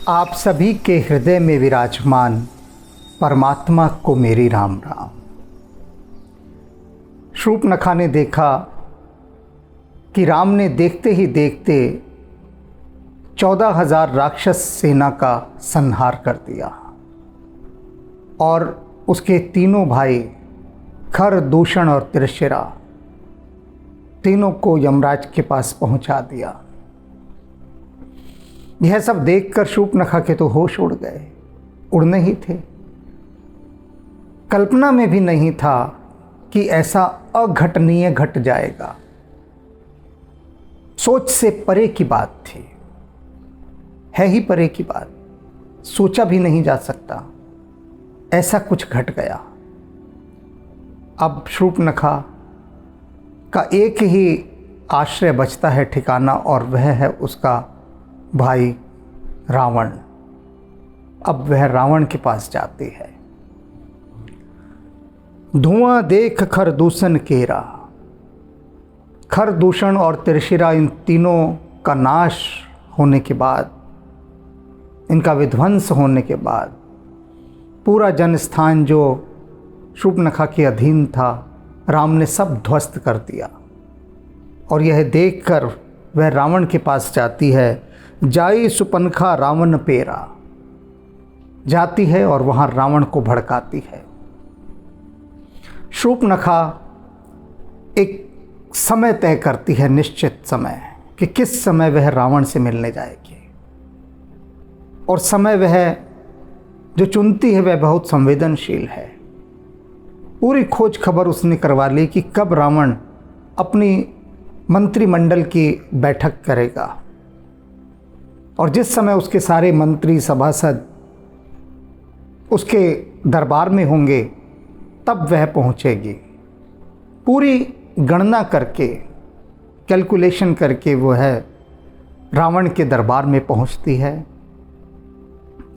आप सभी के हृदय में विराजमान परमात्मा को मेरी राम राम। शूर्पणखा ने देखा कि राम ने देखते ही देखते 14,000 राक्षस सेना का संहार कर दिया और उसके तीनों भाई खर, दूषण और त्रिशिरा तीनों को यमराज के पास पहुंचा दिया। यह सब देखकर शूर्पणखा के तो होश उड़ गए, उड़ने ही थे। कल्पना में भी नहीं था कि ऐसा अघटनीय घट जाएगा। सोच से परे की बात थी, है ही परे की बात, सोचा भी नहीं जा सकता, ऐसा कुछ घट गया। अब शूर्पणखा का एक ही आश्रय बचता है, ठिकाना, और वह है उसका भाई रावण। अब वह रावण के पास जाती है। धुआं देख खरदूषण केरा। खरदूषण और त्रिशिरा इन तीनों का नाश होने के बाद, इनका विध्वंस होने के बाद पूरा जनस्थान जो शूर्पणखा के अधीन था, राम ने सब ध्वस्त कर दिया। और यह देखकर वह रावण के पास जाती है। जाई सुपनखा रावण पेरा, जाती है और वहाँ रावण को भड़काती है। शूर्पणखा एक समय तय करती है, निश्चित समय, कि किस समय वह रावण से मिलने जाएगी। और समय वह जो चुनती है वह बहुत संवेदनशील है। पूरी खोज खबर उसने करवा ली कि कब रावण अपनी मंत्रिमंडल की बैठक करेगा, और जिस समय उसके सारे मंत्री सभासद उसके दरबार में होंगे तब वह पहुंचेगी। पूरी गणना करके, कैलकुलेशन करके वो है रावण के दरबार में पहुंचती है।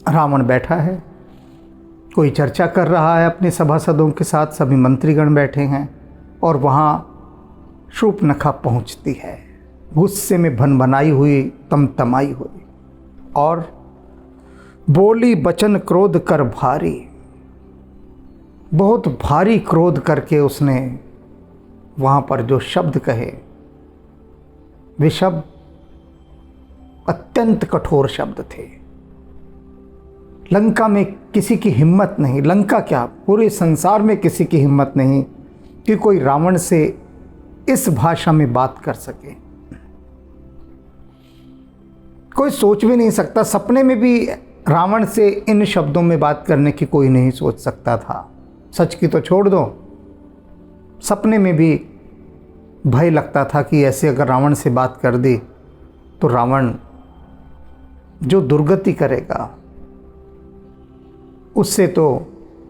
रावण बैठा है, कोई चर्चा कर रहा है अपने सभासदों के साथ, सभी मंत्रीगण बैठे हैं, और वहाँ शूर्पणखा पहुँचती है, गुस्से में भनभनाई हुई, तमतमाई हुई, और बोली बचन क्रोध कर भारी। बहुत भारी क्रोध करके उसने वहाँ पर जो शब्द कहे, वे शब्द अत्यंत कठोर शब्द थे। लंका में किसी की हिम्मत नहीं, लंका क्या, पूरे संसार में किसी की हिम्मत नहीं कि कोई रावण से इस भाषा में बात कर सके। कोई सोच भी नहीं सकता, सपने में भी रावण से इन शब्दों में बात करने की कोई नहीं सोच सकता था। सच की तो छोड़ दो, सपने में भी भय लगता था कि ऐसे अगर रावण से बात कर दी तो रावण जो दुर्गति करेगा उससे तो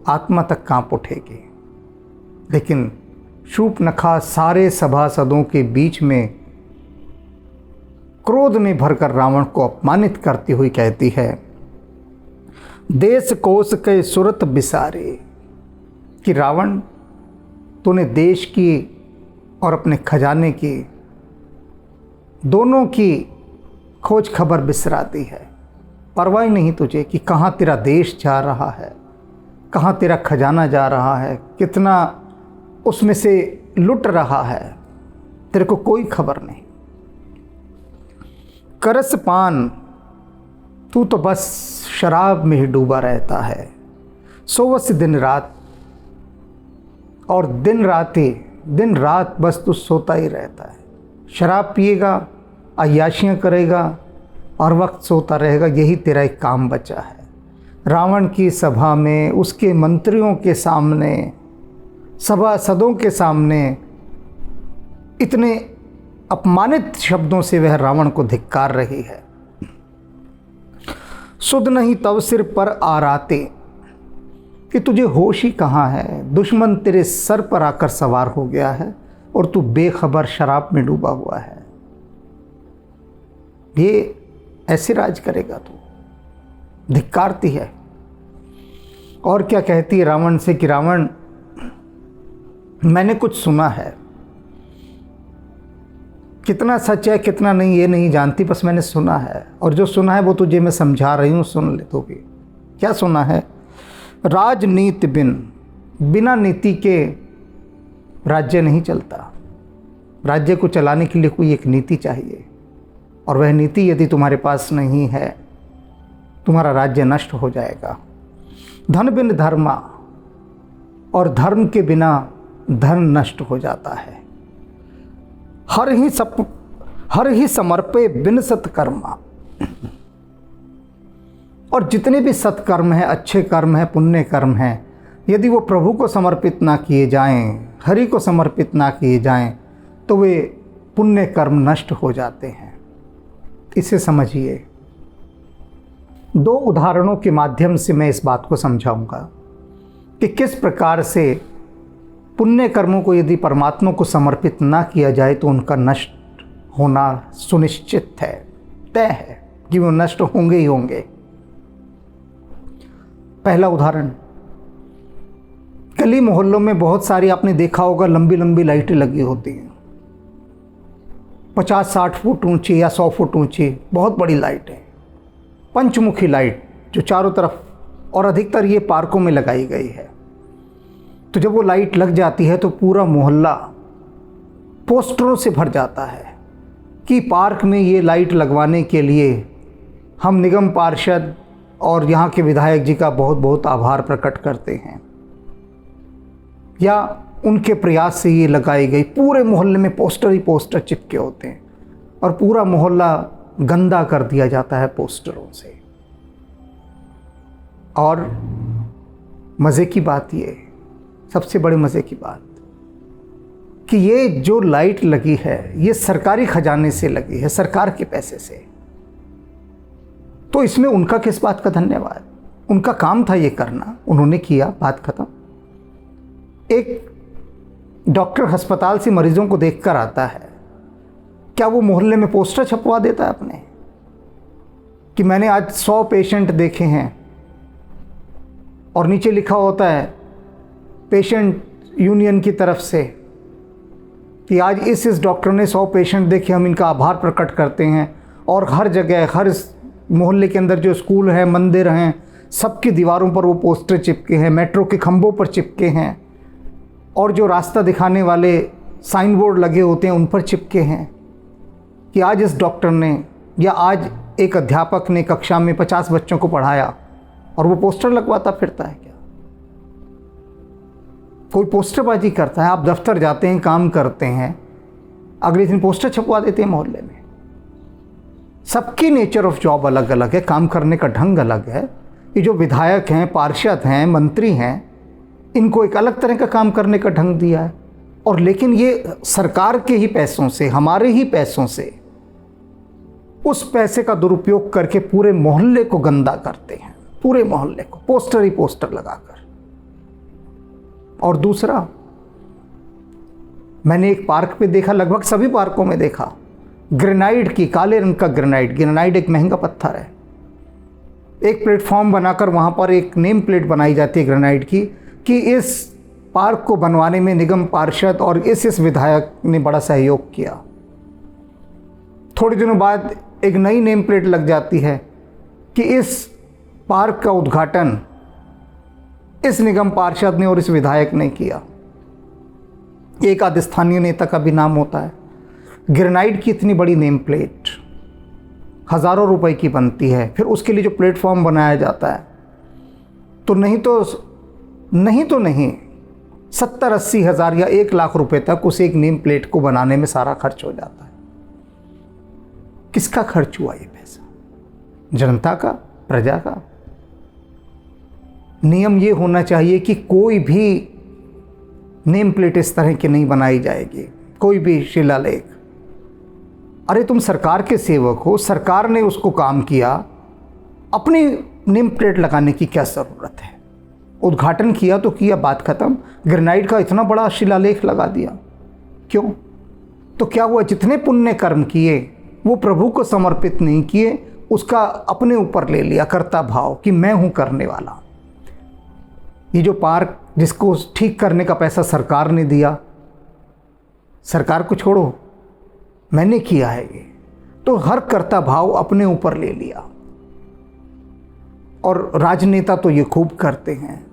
आत्मा तक कांप उठेगी। लेकिन शूर्पणखा सारे सभासदों के बीच में क्रोध में भरकर रावण को अपमानित करती हुई कहती है, देश कोस के सुरत बिसारे, कि रावण तूने देश की और अपने खजाने की, दोनों की खोज खबर बिसरा दी है। परवाह नहीं तुझे कि कहाँ तेरा देश जा रहा है, कहाँ तेरा खजाना जा रहा है, कितना उसमें से लुट रहा है, तेरे को कोई खबर नहीं। करस पान, तू तो बस शराब में ही डूबा रहता है। सोवस दिन रात, और दिन रात बस तू सोता ही रहता है। शराब पिएगा, अय्याशियाँ करेगा और वक्त सोता रहेगा, यही तेरा एक काम बचा है। रावण की सभा में, उसके मंत्रियों के सामने, सभासदों के सामने इतने अपमानित शब्दों से वह रावण को धिक्कार रही है। सुध नहीं तव सिर पर आराते, कि तुझे होश ही कहाँ है, दुश्मन तेरे सर पर आकर सवार हो गया है और तू बेखबर शराब में डूबा हुआ है। ये ऐसे राज करेगा तू, धिक्कारती है। और क्या कहती है रावण से कि रावण, मैंने कुछ सुना है कितना सच है कितना नहीं ये नहीं जानती, बस मैंने सुना है, और जो सुना है वो तुझे मैं समझा रही हूँ, सुन ले तो भी। क्या सुना है? राजनीति बिना नीति के राज्य नहीं चलता। राज्य को चलाने के लिए कोई एक नीति चाहिए, और वह नीति यदि तुम्हारे पास नहीं है, तुम्हारा राज्य नष्ट हो जाएगा। धन बिन धर्मा, और धर्म के बिना धन नष्ट हो जाता है। हर ही समर्पे बिन सत्कर्मा, और जितने भी सत्कर्म हैं, अच्छे कर्म हैं, पुण्य कर्म हैं, यदि वो प्रभु को समर्पित ना किए जाएं, हरि को समर्पित ना किए जाएं, तो वे पुण्य कर्म नष्ट हो जाते हैं। इसे समझिए। 2 उदाहरणों के माध्यम से मैं इस बात को समझाऊंगा कि किस प्रकार से पुण्य कर्मों को यदि परमात्मा को समर्पित ना किया जाए तो उनका नष्ट होना सुनिश्चित है, तय है कि वो नष्ट होंगे ही होंगे। पहला उदाहरण, गली मोहल्लों में बहुत सारी, आपने देखा होगा, लंबी लंबी लाइटें लगी होती हैं, 50-60 फुट ऊंची या 100 फुट ऊंची, बहुत बड़ी लाइटें, पंचमुखी लाइट जो चारों तरफ, और अधिकतर ये पार्कों में लगाई गई है। तो जब वो लाइट लग जाती है तो पूरा मोहल्ला पोस्टरों से भर जाता है कि पार्क में ये लाइट लगवाने के लिए हम निगम पार्षद और यहाँ के विधायक जी का बहुत बहुत आभार प्रकट करते हैं, या उनके प्रयास से ये लगाई गई। पूरे मोहल्ले में पोस्टर ही पोस्टर चिपके होते हैं, और पूरा मोहल्ला गंदा कर दिया जाता है पोस्टरों से। और मज़े की बात ये, सबसे बड़े मज़े की बात, कि ये जो लाइट लगी है ये सरकारी खजाने से लगी है, सरकार के पैसे से। तो इसमें उनका किस बात का धन्यवाद? उनका काम था ये करना, उन्होंने किया, बात खत्म। एक डॉक्टर अस्पताल से मरीजों को देखकर आता है, क्या वो मोहल्ले में पोस्टर छपवा देता है अपने कि मैंने आज 100 पेशेंट देखे हैं, और नीचे लिखा होता है पेशेंट यूनियन की तरफ से कि आज इस डॉक्टर ने 100 पेशेंट देखे, हम इनका आभार प्रकट करते हैं। और हर जगह, हर मोहल्ले के अंदर जो स्कूल हैं, मंदिर हैं, सबकी दीवारों पर वो पोस्टर चिपके हैं, मेट्रो के खंभों पर चिपके हैं, और जो रास्ता दिखाने वाले साइन बोर्ड लगे होते हैं उन पर चिपके हैं कि आज इस डॉक्टर ने, या आज एक अध्यापक ने कक्षा में 50 बच्चों को पढ़ाया, और वो पोस्टर लगवाता फिरता है। क्या कोई पोस्टरबाजी करता है? आप दफ्तर जाते हैं, काम करते हैं, अगले दिन पोस्टर छपवा देते हैं मोहल्ले में। सबकी नेचर ऑफ जॉब अलग अलग है, काम करने का ढंग अलग है। ये जो विधायक हैं, पार्षद हैं, मंत्री हैं, इनको एक अलग तरह का काम करने का ढंग दिया है, और लेकिन ये सरकार के ही पैसों से, हमारे ही पैसों से, उस पैसे का दुरुपयोग करके पूरे मोहल्ले को गंदा करते हैं, पूरे मोहल्ले को पोस्टर ही पोस्टर लगाकर। और दूसरा, मैंने एक पार्क पे देखा, लगभग सभी पार्कों में देखा, ग्रेनाइट की, काले रंग का ग्रेनाइट एक महंगा पत्थर है, एक प्लेटफॉर्म बनाकर वहाँ पर एक नेम प्लेट बनाई जाती है ग्रेनाइट की कि इस पार्क को बनवाने में निगम पार्षद और इस विधायक ने बड़ा सहयोग किया। थोड़े दिनों बाद एक नई नेम प्लेट लग जाती है कि इस पार्क का उद्घाटन इस निगम पार्षद ने और इस विधायक ने किया। एक आध स्थानीय नेता का भी नाम होता है। ग्रेनाइट की इतनी बड़ी नेम प्लेट हज़ारों रुपए की बनती है, फिर उसके लिए जो प्लेटफॉर्म बनाया जाता है, तो नहीं 70-80 हज़ार या 1 लाख रुपए तक उस एक नेम प्लेट को बनाने में सारा खर्च हो जाता है। किसका खर्च हुआ ये पैसा? जनता का, प्रजा का। नियम ये होना चाहिए कि कोई भी नेम प्लेट इस तरह की नहीं बनाई जाएगी, कोई भी शिलालेख। अरे तुम सरकार के सेवक हो, सरकार ने उसको काम किया, अपनी नेम प्लेट लगाने की क्या ज़रूरत है? उद्घाटन किया तो किया, बात खत्म। ग्रेनाइट का इतना बड़ा शिलालेख लगा दिया, क्यों? तो क्या हुआ? जितने पुण्य कर्म किए वो प्रभु को समर्पित नहीं किए, उसका अपने ऊपर ले लिया कर्ता भाव कि मैं हूँ करने वाला। ये जो पार्क जिसको ठीक करने का पैसा सरकार ने दिया, सरकार को छोड़ो, मैंने किया है ये, तो हर कर्ता भाव अपने ऊपर ले लिया। और राजनेता तो ये खूब करते हैं,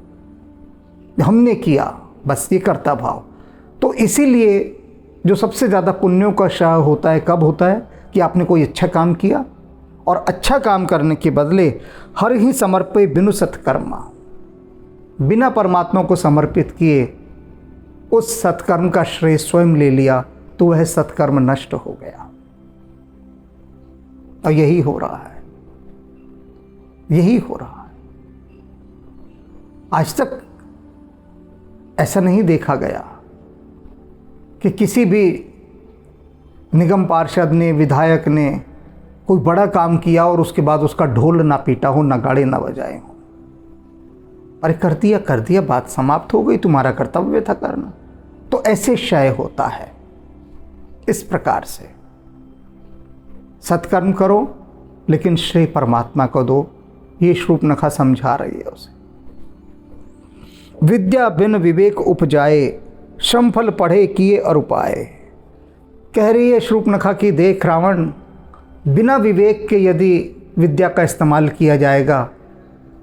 हमने किया, बस ये कर्ता भाव। तो इसीलिए जो सबसे ज़्यादा पुण्यों का शाह होता है कब होता है कि आपने कोई अच्छा काम किया, और अच्छा काम करने के बदले हर ही समर्पे बिनु सत्कर्मा, बिना परमात्मा को समर्पित किए उस सत्कर्म का श्रेय स्वयं ले लिया, तो वह सत्कर्म नष्ट हो गया। और यही हो रहा है, यही हो रहा है। आज तक ऐसा नहीं देखा गया कि किसी भी निगम पार्षद ने, विधायक ने कोई बड़ा काम किया और उसके बाद उसका ढोल ना पीटा हो, ना गाड़े ना बजाए हो। अरे कर दिया, बात समाप्त हो गई, तुम्हारा कर्तव्य था करना। तो ऐसे क्षय होता है। इस प्रकार से सत्कर्म करो, लेकिन श्रेय परमात्मा को दो, ये शूर्पणखा समझा रही है उसे। विद्या बिन विवेक उपजाए, श्रम फल पढ़े किए और उपाय। कह रही है शूर्पणखा की, देख रावण, बिना विवेक के यदि विद्या का इस्तेमाल किया जाएगा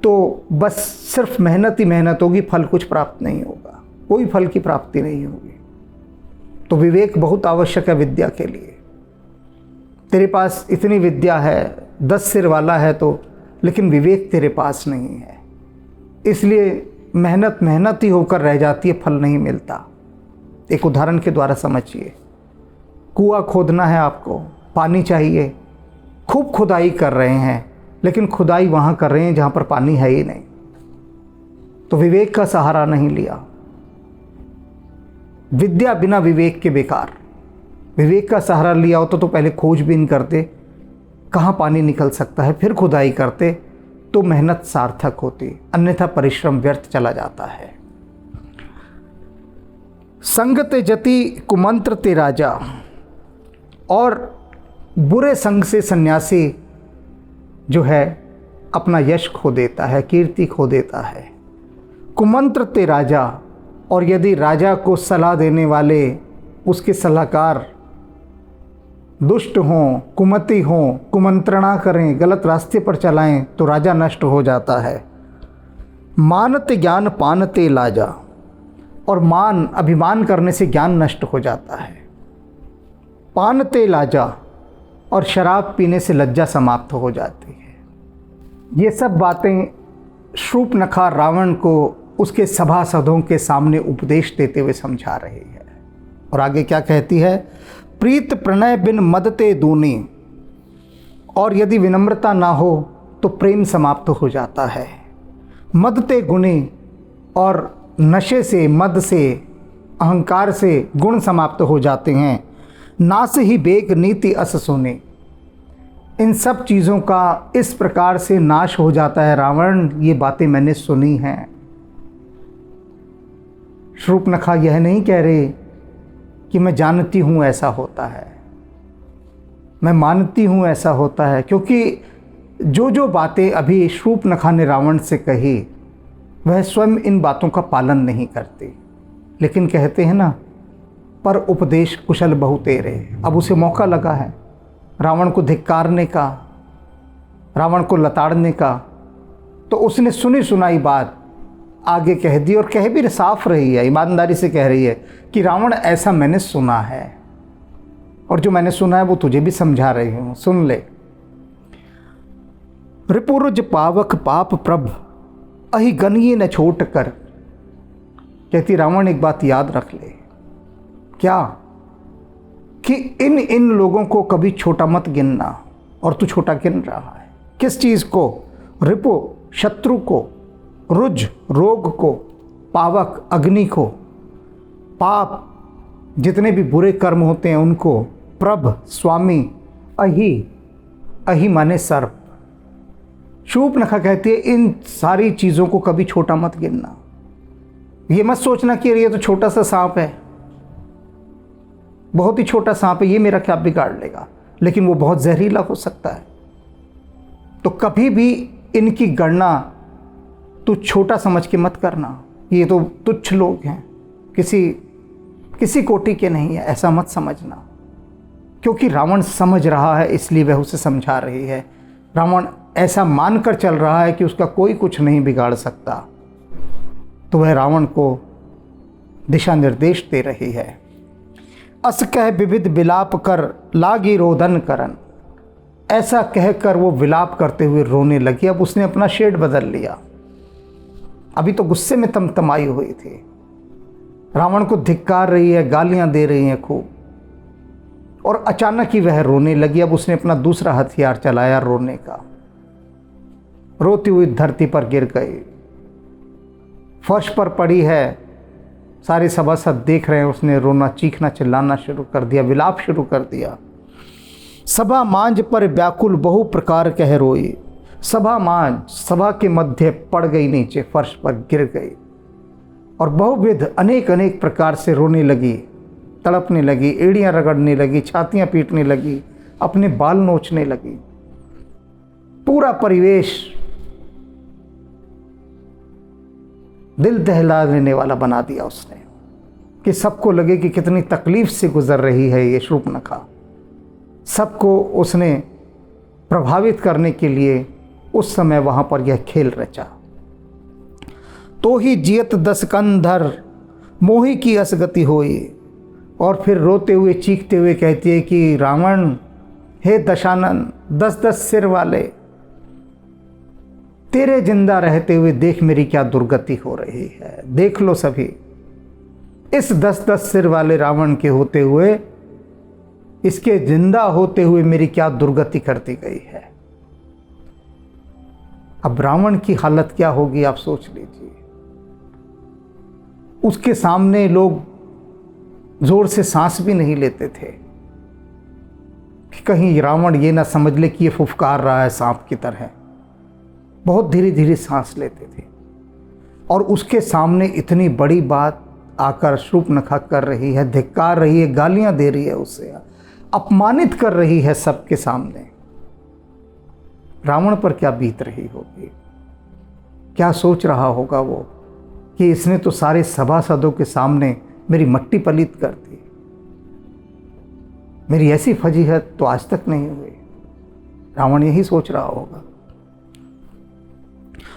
तो बस सिर्फ मेहनत ही मेहनत होगी, फल कुछ प्राप्त नहीं होगा, कोई फल की प्राप्ति नहीं होगी। तो विवेक बहुत आवश्यक है विद्या के लिए। तेरे पास इतनी विद्या है, 10 सिर वाला है तो, लेकिन विवेक तेरे पास नहीं है, इसलिए मेहनत ही होकर रह जाती है, फल नहीं मिलता। एक उदाहरण के द्वारा समझिए। कुआं खोदना है आपको, पानी चाहिए, खूब खुदाई कर रहे हैं, लेकिन खुदाई वहाँ कर रहे हैं जहाँ पर पानी है ही नहीं, तो विवेक का सहारा नहीं लिया। विद्या बिना विवेक के बेकार। विवेक का सहारा लिया होता तो पहले खोजबीन करते कहाँ पानी निकल सकता है, फिर खुदाई करते, तो मेहनत सार्थक होती, अन्यथा परिश्रम व्यर्थ चला जाता है। संग ते जति कुमंत्र ते राजा, और बुरे संग से सन्यासी जो है अपना यश खो देता है, कीर्ति खो देता है। कुमंत्र ते राजा, और यदि राजा को सलाह देने वाले उसके सलाहकार दुष्ट हों, कुमति हों, कुमंत्रणा करें, गलत रास्ते पर चलाएं, तो राजा नष्ट हो जाता है। मानते ज्ञान पानते लाजा, और मान, अभिमान करने से ज्ञान नष्ट हो जाता है। पानते लाजा, और शराब पीने से लज्जा समाप्त हो जाती है। ये सब बातें शूर्पणखा रावण को उसके सभासदों के सामने उपदेश देते हुए समझा रही है। और आगे क्या कहती है? प्रीत प्रणय बिन मदते दूनी, और यदि विनम्रता ना हो तो प्रेम समाप्त हो जाता है। मदते गुणी, और नशे से, मद से, अहंकार से गुण समाप्त हो जाते हैं। नास ही बेग नीति अस सुने, इन सब चीज़ों का इस प्रकार से नाश हो जाता है रावण, ये बातें मैंने सुनी हैं। शूर्पणखा यह नहीं कह रही कि मैं जानती हूँ ऐसा होता है, मैं मानती हूँ ऐसा होता है, क्योंकि जो जो बातें अभी शूर्पणखा ने रावण से कही वह स्वयं इन बातों का पालन नहीं करती। लेकिन कहते हैं ना, पर उपदेश कुशल बहु तेरे। अब उसे मौका लगा है रावण को धिक्कारने का, रावण को लताड़ने का, तो उसने सुनी सुनाई बात आगे कह दी, और कह भी साफ रही है, ईमानदारी से कह रही है कि रावण ऐसा मैंने सुना है, और जो मैंने सुना है वो तुझे भी समझा रही हूँ, सुन ले। रिपुरुज पावक पाप प्रभ, अहि गनिये न छोट कर। कहती रावण एक बात याद रख ले, क्या? कि इन लोगों को कभी छोटा मत गिनना, और तू छोटा गिन रहा है। किस चीज़ को? रिपु शत्रु को, रुज रोग को, पावक अग्नि को, पाप जितने भी बुरे कर्म होते हैं उनको, प्रभ स्वामी, अहि माने सर्प। शूर्पणखा कहती है इन सारी चीज़ों को कभी छोटा मत गिनना। ये मत सोचना कि ये तो छोटा सा सांप है, बहुत ही छोटा सांप है, ये मेरा क्या बिगाड़ लेगा, लेकिन वो बहुत जहरीला हो सकता है। तो कभी भी इनकी गणना तू छोटा समझ के मत करना, ये तो तुच्छ लोग हैं, किसी कोटि के नहीं है, ऐसा मत समझना। क्योंकि रावण समझ रहा है इसलिए वह उसे समझा रही है। रावण ऐसा मानकर चल रहा है कि उसका कोई कुछ नहीं बिगाड़ सकता, तो वह रावण को दिशा निर्देश दे रही है। अस कह विविध विलाप कर लागी रोदन करन, ऐसा कहकर वो विलाप करते हुए रोने लगी। अब उसने अपना शेड बदल लिया, अभी तो गुस्से में तमतमाई हुई थी, रावण को धिक्कार रही है, गालियां दे रही हैं खूब, और अचानक ही वह रोने लगी। अब उसने अपना दूसरा हथियार चलाया, रोने का। रोती हुई धरती पर गिर गई, फर्श पर पड़ी है, सारे सभासद देख रहे हैं। उसने रोना, चीखना, चिल्लाना शुरू कर दिया, विलाप शुरू कर दिया। सभा मांझ पर व्याकुल बहु प्रकार कह रोई। सभा मांझ, सभा के मध्य पड़ गई, नीचे फर्श पर गिर गई और बहुविध अनेक अनेक प्रकार से रोने लगी, तड़पने लगी, एड़ियां रगड़ने लगी, छातियां पीटने लगी, अपने बाल नोचने लगी। पूरा परिवेश दिल दहला देने वाला बना दिया उसने, कि सबको लगे कि कितनी तकलीफ से गुजर रही है ये शूर्पणखा। सबको उसने प्रभावित करने के लिए उस समय वहां पर यह खेल रचा। तो ही जियत दस कंधर मोही की असगति होई, और फिर रोते हुए चीखते हुए कहती है कि रावण, हे दशानन, 10-10 सिर वाले, तेरे जिंदा रहते हुए देख मेरी क्या दुर्गति हो रही है। देख लो सभी, इस 10-10 सिर वाले रावण के होते हुए, इसके जिंदा होते हुए मेरी क्या दुर्गति करती गई है। अब रावण की हालत क्या होगी आप सोच लीजिए। उसके सामने लोग जोर से सांस भी नहीं लेते थे कि कहीं रावण ये ना समझ ले कि ये फुफकार रहा है सांप की तरह। बहुत धीरे धीरे सांस लेते थे, और उसके सामने इतनी बड़ी बात आकर शूर्पणखा कर रही है, धिक्कार रही है, गालियां दे रही है, उससे अपमानित कर रही है सबके सामने। रावण पर क्या बीत रही होगी, क्या सोच रहा होगा वो कि इसने तो सारे सभासदों के सामने मेरी मट्टी पलीत कर दी, मेरी ऐसी फजीहत तो आज तक नहीं हुई। रावण यही सोच रहा होगा।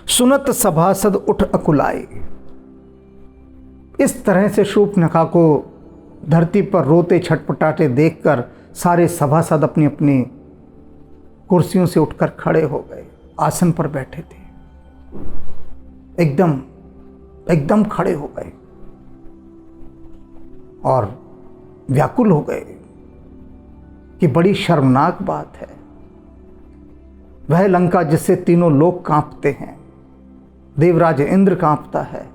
सुनत सभासद उठ अकुलाई, इस तरह से शूर्पणखा को धरती पर रोते छटपटाते देखकर सारे सभासद अपनी अपनी कुर्सियों से उठकर खड़े हो गए। आसन पर बैठे थे, एकदम खड़े हो गए और व्याकुल हो गए कि बड़ी शर्मनाक बात है। वह लंका जिससे तीनों लोग कांपते हैं, देवराज इंद्र कांपता है,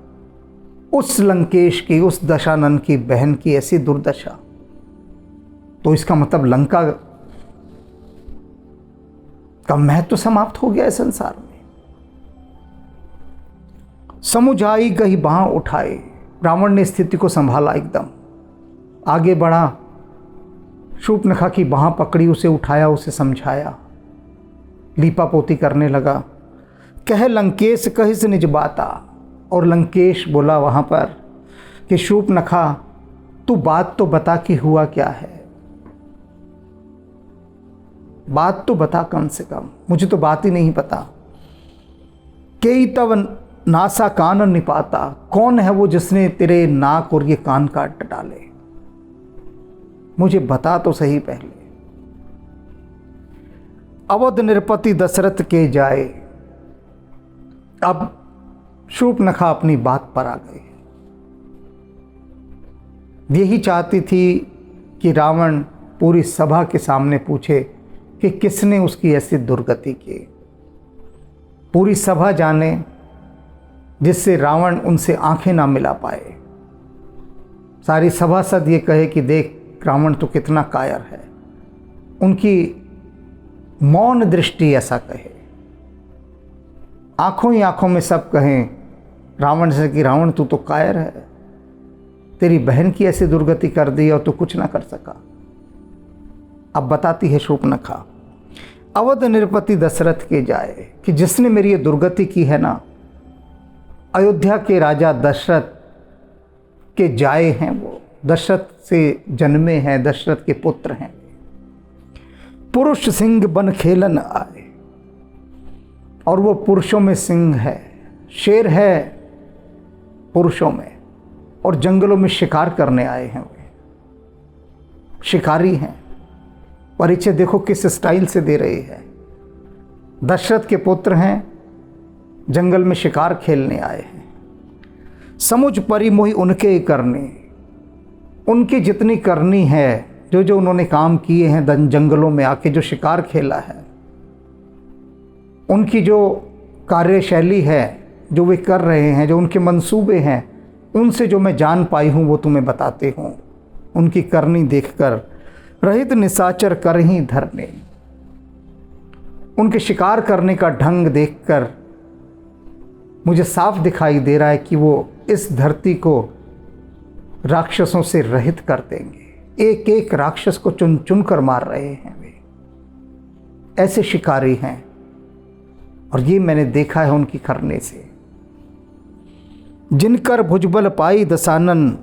उस लंकेश की, उस दशानन की बहन की ऐसी दुर्दशा, तो इसका मतलब लंका का महत्व समाप्त हो गया है संसार में। समुझाई गई बाह उठाए, रावण ने स्थिति को संभाला, एकदम आगे बढ़ा, शूर्पणखा की बाह पकड़ी, उसे उठाया, उसे समझाया, लीपा पोती करने लगा। कह लंकेश कहिस निज बाता, और लंकेश बोला वहां पर कि शूर्पणखा तू बात तो बता कि हुआ क्या है, बात तो बता, कम से कम मुझे तो बात ही नहीं पता। कई तब नासा कान निपाता, कौन है वो जिसने तेरे नाक और ये कान काट डाले, मुझे बता तो सही पहले। अवध नृपति दशरथ के जाए, अब शूर्पणखा अपनी बात पर आ गई। यही चाहती थी कि रावण पूरी सभा के सामने पूछे कि किसने उसकी ऐसी दुर्गति की, पूरी सभा जाने, जिससे रावण उनसे आंखें ना मिला पाए। सारी सभासद ये कहे कि देख रावण तो कितना कायर है, उनकी मौन दृष्टि ऐसा कहे, आंखों ही आंखों में सब कहें रावण से कि रावण तू तो कायर है, तेरी बहन की ऐसी दुर्गति कर दी और तू कुछ ना कर सका। अब बताती है शूर्पणखा, अवध नृपति दशरथ के जाए, कि जिसने मेरी ये दुर्गति की है ना, अयोध्या के राजा दशरथ के जाए हैं, वो दशरथ से जन्मे हैं, दशरथ के पुत्र हैं। पुरुष सिंह बन खेलन आए, और वो पुरुषों में सिंह है, शेर है पुरुषों में, और जंगलों में शिकार करने आए हैं। वे शिकारी हैं। परिचय देखो किस स्टाइल से दे रही है। दशरथ के पुत्र हैं, जंगल में शिकार खेलने आए हैं। समुझ परी मोहि उनके करने, उनकी जितनी करनी है, जो जो उन्होंने काम किए हैं जंगलों में आके जो शिकार खेला है, उनकी जो कार्यशैली है, जो वे कर रहे हैं, जो उनके मंसूबे हैं, उनसे जो मैं जान पाई हूँ वो तुम्हें बताते हूँ। उनकी करनी देखकर रहित निशाचर कर ही धरने, उनके शिकार करने का ढंग देखकर मुझे साफ दिखाई दे रहा है कि वो इस धरती को राक्षसों से रहित कर देंगे। एक एक राक्षस को चुन चुन कर मार रहे हैं वे, ऐसे शिकारी हैं। और ये मैंने देखा है उनकी करने से। जिनकर भुजबल पाई दशानन,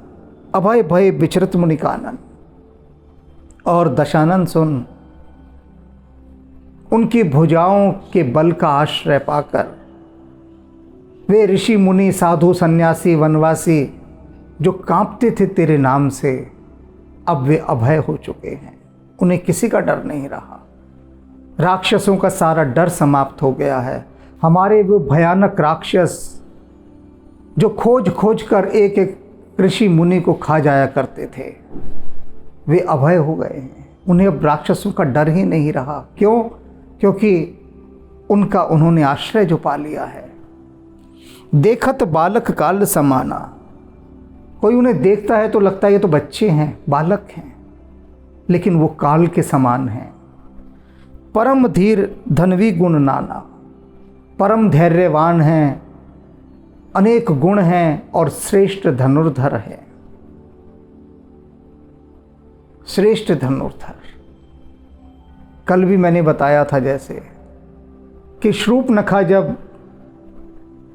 अभय भय विचरत मुनिकानन। और दशानन सुन, उनकी भुजाओं के बल का आश्रय पाकर वे ऋषि मुनि साधु सन्यासी वनवासी जो कांपते थे तेरे नाम से, अब वे अभय हो चुके हैं। उन्हें किसी का डर नहीं रहा। राक्षसों का सारा डर समाप्त हो गया है। हमारे वो भयानक राक्षस जो खोज खोज कर एक एक ऋषि मुनि को खा जाया करते थे, वे अभय हो गए हैं। उन्हें अब राक्षसों का डर ही नहीं रहा। क्यों? क्योंकि उनका उन्होंने आश्रय जो पा लिया है। देखत बालक काल समाना, कोई उन्हें देखता है तो लगता है ये तो बच्चे हैं, बालक हैं, लेकिन वो काल के समान हैं। परम धीर धनवी गुण नाना, परम धैर्यवान हैं, अनेक गुण हैं और श्रेष्ठ धनुर्धर है। श्रेष्ठ धनुर्धर, कल भी मैंने बताया था जैसे कि शूर्पणखा जब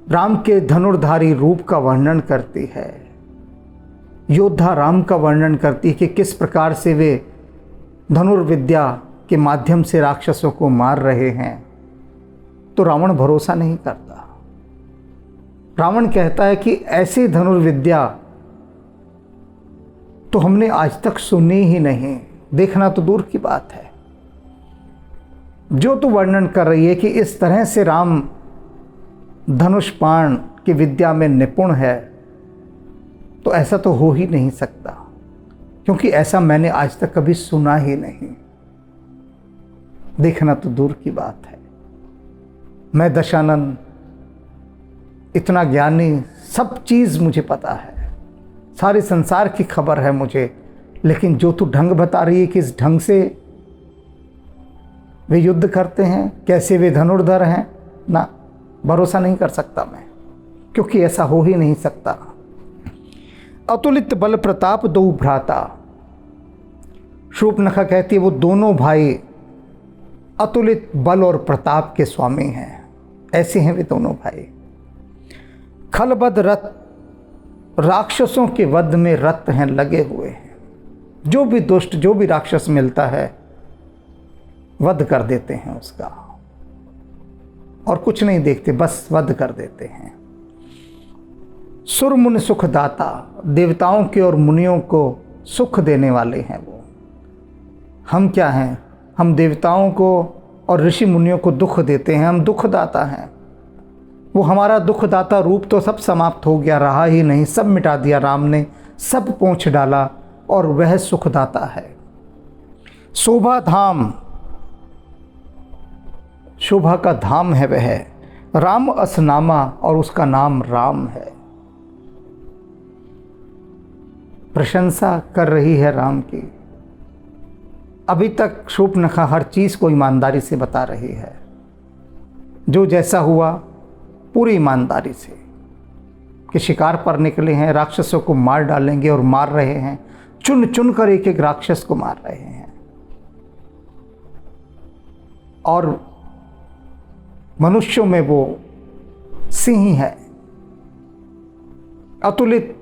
राम के धनुर्धारी रूप का वर्णन करती है, योद्धा राम का वर्णन करती है कि किस प्रकार से वे धनुर्विद्या के माध्यम से राक्षसों को मार रहे हैं, तो रावण भरोसा नहीं करता। रावण कहता है कि ऐसी धनुर्विद्या तो हमने आज तक सुनी ही नहीं, देखना तो दूर की बात है। जो तू वर्णन कर रही है कि इस तरह से राम धनुष बाण की विद्या में निपुण है, तो ऐसा तो हो ही नहीं सकता, क्योंकि ऐसा मैंने आज तक कभी सुना ही नहीं। देखना तो दूर की बात है। मैं दशानन इतना ज्ञानी, सब चीज़ मुझे पता है, सारे संसार की खबर है मुझे, लेकिन जो तू ढंग बता रही है कि इस ढंग से वे युद्ध करते हैं, कैसे वे धनुर्धर हैं, ना, भरोसा नहीं कर सकता मैं, क्योंकि ऐसा हो ही नहीं सकता। अतुलित बल प्रताप दो भ्राता, शूर्पणखा कहती है वो दोनों भाई अतुलित बल और प्रताप के स्वामी हैं। ऐसे हैं वे दोनों भाई। खलबद रथ, राक्षसों के वध में रत हैं, लगे हुए हैं। जो भी दुष्ट, जो भी राक्षस मिलता है, वध कर देते हैं उसका, और कुछ नहीं देखते, बस वध कर देते हैं। सुर मुनि सुखदाता, देवताओं के और मुनियों को सुख देने वाले हैं वो। हम क्या हैं? हम देवताओं को और ऋषि मुनियों को दुख देते हैं, हम दुखदाता हैं। वो हमारा दुखदाता रूप तो सब समाप्त हो गया, रहा ही नहीं, सब मिटा दिया राम ने, सब पोंछ डाला, और वह सुखदाता है। शोभा धाम, शोभा का धाम है वह, राम असनामा, और उसका नाम राम है। प्रशंसा कर रही है राम की। अभी तक शूर्पणखा हर चीज़ को ईमानदारी से बता रही है, जो जैसा हुआ पूरी ईमानदारी से, कि शिकार पर निकले हैं, राक्षसों को मार डालेंगे, और मार रहे हैं, चुन चुन कर एक एक राक्षस को मार रहे हैं। और मनुष्यों में वो सिंह है, अतुलित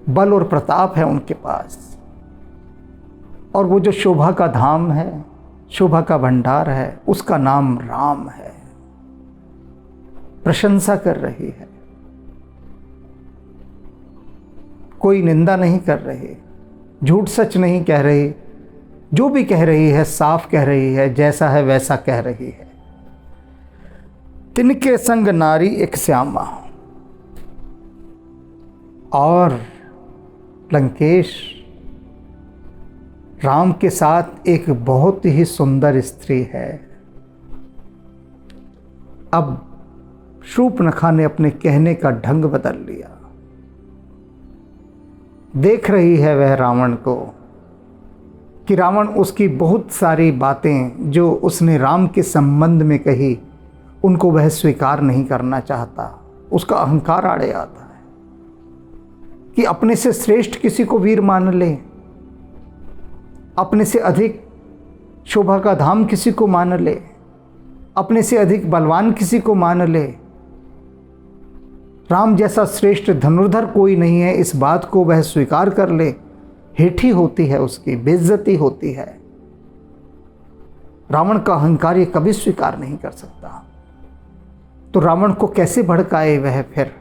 बल और प्रताप है उनके पास। और वो जो शोभा का धाम है, शोभा का भंडार है, उसका नाम राम है। प्रशंसा कर रही है, कोई निंदा नहीं कर रही, झूठ सच नहीं कह रही, जो भी कह रही है साफ कह रही है, जैसा है वैसा कह रही है। तिनके संग नारी एक श्यामा। और लंकेश राम के साथ एक बहुत ही सुंदर स्त्री है। अब शूर्पणखा ने अपने कहने का ढंग बदल लिया। देख रही है वह रावण को कि रावण उसकी बहुत सारी बातें जो उसने राम के संबंध में कही उनको वह स्वीकार नहीं करना चाहता। उसका अहंकार आड़े आता है कि अपने से श्रेष्ठ किसी को वीर मान ले, अपने से अधिक शोभा का धाम किसी को मान ले, अपने से अधिक बलवान किसी को मान ले। राम जैसा श्रेष्ठ धनुर्धर कोई नहीं है, इस बात को वह स्वीकार कर ले। हेठी होती है, उसकी बेइज्जती होती है। रावण का अहंकार ये कभी स्वीकार नहीं कर सकता। तो रावण को कैसे भड़काए वह फिर?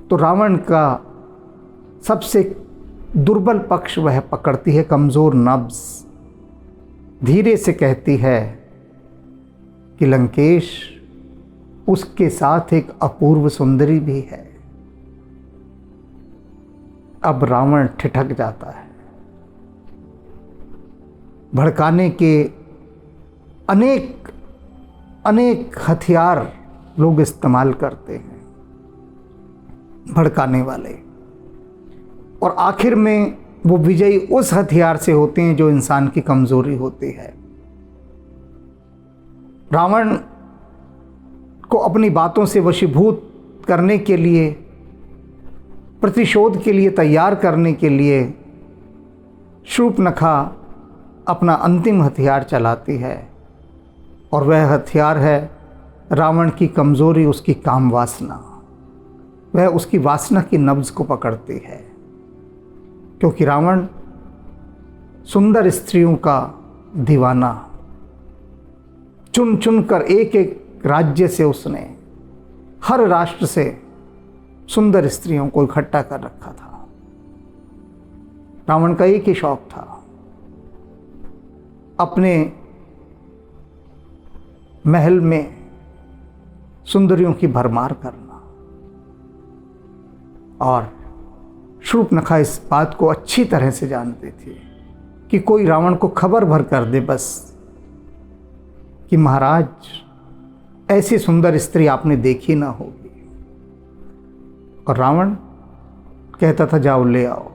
तो रावण का सबसे दुर्बल पक्ष वह पकड़ती है, कमजोर नब्ज। धीरे से कहती है कि लंकेश, उसके साथ एक अपूर्व सुंदरी भी है। अब रावण ठिठक जाता है। भड़काने के अनेक हथियार लोग इस्तेमाल करते हैं, भड़काने वाले, और आखिर में वो विजयी उस हथियार से होते हैं जो इंसान की कमजोरी होती है। रावण को अपनी बातों से वशीभूत करने के लिए, प्रतिशोध के लिए तैयार करने के लिए शूर्पणखा अपना अंतिम हथियार चलाती है, और वह हथियार है रावण की कमजोरी, उसकी काम वासना। वह उसकी वासना की नब्ज को पकड़ती है, क्योंकि रावण सुंदर स्त्रियों का दीवाना, चुन चुन कर एक एक राज्य से उसने, हर राष्ट्र से सुंदर स्त्रियों को इकट्ठा कर रखा था। रावण का एक ही शौक था, अपने महल में सुंदरियों की भरमार करना। और शूर्पणखा इस बात को अच्छी तरह से जानती थी कि कोई रावण को खबर भर कर दे बस कि महाराज, ऐसी सुंदर स्त्री आपने देखी ना होगी। और रावण कहता था जाओ ले आओ।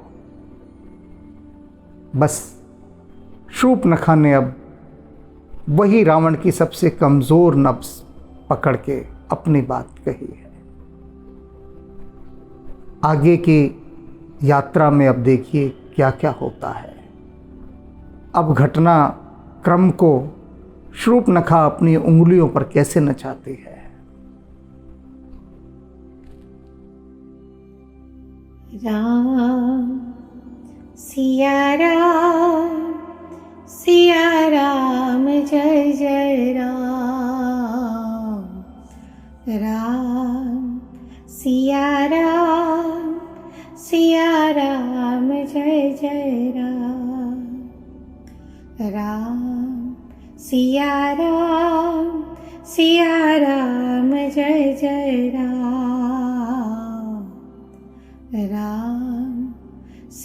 बस शूर्पणखा ने अब वही रावण की सबसे कमजोर नब्ज पकड़ के अपनी बात कही है। आगे की यात्रा में अब देखिए क्या क्या होता है। अब घटना क्रम को शूर्पणखा अपनी उंगलियों पर कैसे नचाती है। राम सिया राम जय जय राम। राम सिया राम जय जय राम। राम सिया राम जय जय राम। राम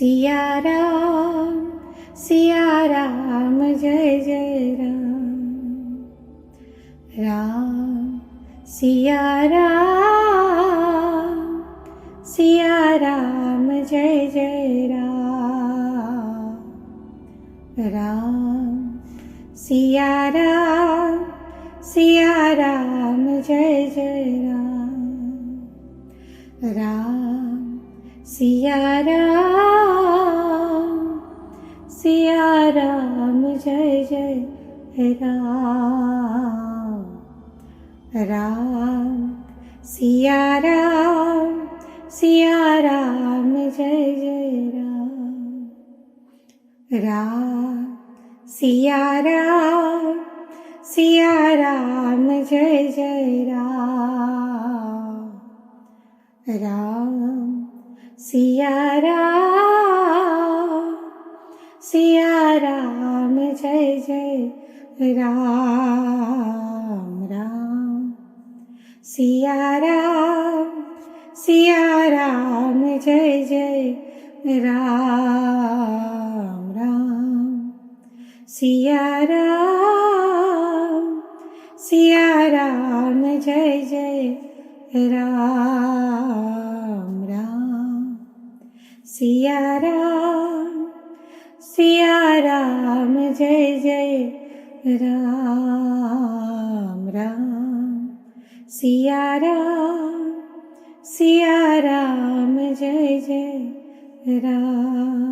सिया राम जय जय राम। राम सिया राम जय जय राम। राम सिया राम जय जय राम। राम सिया राम जय जय राम। राम सिया राम जय जय राम। राम सिया राम जय जय राम राम सिया राम जय जय राम राम सिया राम जय जय राम राम सिया राम जय जय राम राम सिया राम जय जय राम राम सिया राम जय जय राम।